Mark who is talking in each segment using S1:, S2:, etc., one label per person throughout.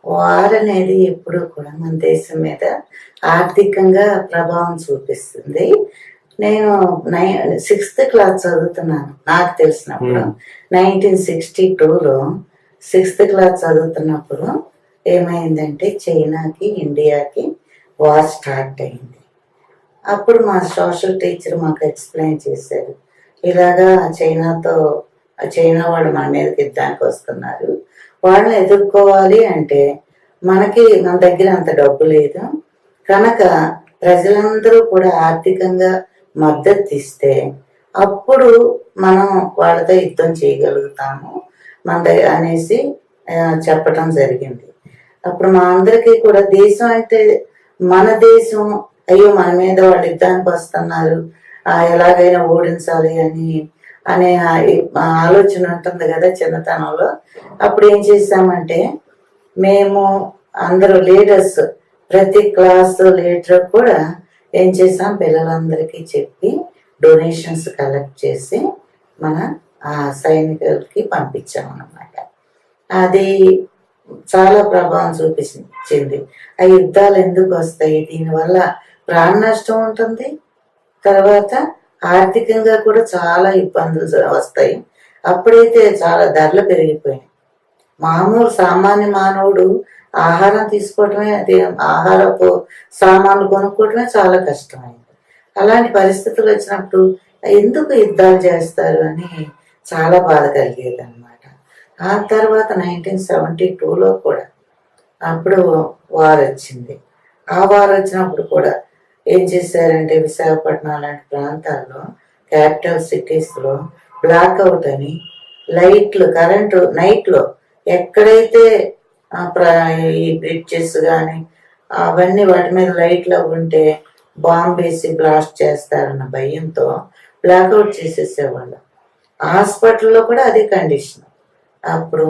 S1: War అనేది ఎప్పుడు కూడా మన దేశం మీద ఆర్థికంగా ప్రభావం చూపిస్తుంది. నేను 6th క్లాస్ చదువుతున్నాను నాకు తెలిసినప్పుడు. 1962లో 6th క్లాస్ చదువుతున్నప్పుడు ఏమైందంటే చైనాకి ఇండియాకి వార్ స్టార్ట్ అయింది. అప్పుడు మా సోషల్ టీచర్ మాకు ఎక్స్ప్లెయిన్ చేశారు, ఇలాగా చైనా వాళ్ళు మన మీదకి యుద్ధానికి వస్తున్నారు, వాళ్ళని ఎదుర్కోవాలి అంటే మన దగ్గర అంత డబ్బు లేదు కనుక ప్రజలందరూ కూడా ఆర్థికంగా మద్దతు ఇస్తే అప్పుడు మనం వాళ్ళతో యుద్ధం చేయగలుగుతాము అనేసి చెప్పటం జరిగింది. అప్పుడు మా అందరికీ కూడా దేశం అంటే మన దేశం, అయ్యో మన మీద వాళ్ళు యుద్ధానికి వస్తున్నారు, ఎలాగైనా ఓడించాలి అనే ఆలోచన ఉంటుంది కదా చిన్నతనంలో. అప్పుడు ఏం చేసామంటే మేము అందరూ లీడర్స్, ప్రతి క్లాస్ లీడర్ కూడా ఏం చేసాం, పిల్లలందరికీ చెప్పి డొనేషన్స్ కలెక్ట్ చేసి మన సైనికులకి పంపించామన్నమాట. అది చాలా ప్రభావం చూపించింది. ఆ యుద్ధాలు ఎందుకు వస్తాయి, దీనివల్ల ప్రాణ నష్టం ఉంటుంది, తర్వాత ఆర్థికంగా కూడా చాలా ఇబ్బందులు వస్తాయి. అప్పుడైతే చాలా ధరలు పెరిగిపోయాయి. మామూలు సామాన్య మానవుడు ఆహారం తీసుకోవటమే, ఆహారపు సామాన్లు కొనుక్కోవటమే చాలా కష్టమైంది. అలాంటి పరిస్థితులు వచ్చినప్పుడు ఎందుకు యుద్ధాలు చేస్తారు అని చాలా బాధ కలిగేది అనమాట. ఆ తర్వాత 1972లో కూడా అప్పుడు వార్ వచ్చింది. ఆ వార్ వచ్చినప్పుడు కూడా ఏం చేశారంటే విశాఖపట్నం లాంటి ప్రాంతాల్లో, క్యాపిటల్ సిటీస్లో బ్లాక్అవుట్ అని లైట్లు, కరెంటు నైట్లో ఎక్కడైతే ఈ బ్రిడ్జెస్ కానీ అవన్నీ వాటి మీద లైట్లు ఉంటే బాంబు వేసి బ్లాస్ట్ చేస్తారన్న భయంతో బ్లాక్అవుట్ చేసేసేవాళ్ళు. హాస్పిటల్లో కూడా అదే కండిషన్. అప్పుడు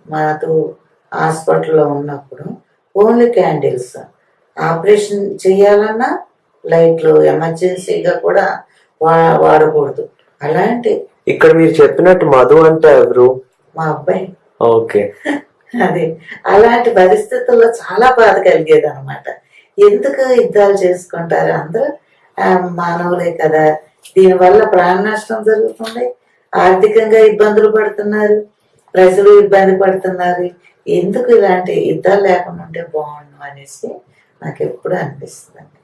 S1: మాకు హాస్పిటల్లో ఉన్నప్పుడు ఓన్లీ క్యాండిల్స్, ఆపరేషన్ చేయాలన్నా లైట్లు ఎమర్జెన్సీగా కూడా వాడకూడదు. అలాంటి
S2: ఇక్కడ మీరు చెప్పినట్టు మధు అంటే ఎవరు?
S1: మా అబ్బాయి.
S2: ఓకే.
S1: అది అలాంటి పరిస్థితుల్లో చాలా బాధ కలిగేది అనమాట. ఎందుకు యుద్ధాలు చేసుకుంటారు, అందరూ మానవులే కదా, దీనివల్ల ప్రాణ నష్టం జరుగుతుంది, ఆర్థికంగా ఇబ్బందులు పడుతున్నారు, ప్రజలు ఇబ్బంది పడుతున్నారు, ఎందుకు ఇలాంటి యుద్ధాలు లేకుండా ఉంటే బాగుండు అనేసి నాకు ఎప్పుడు అనిపిస్తుంది.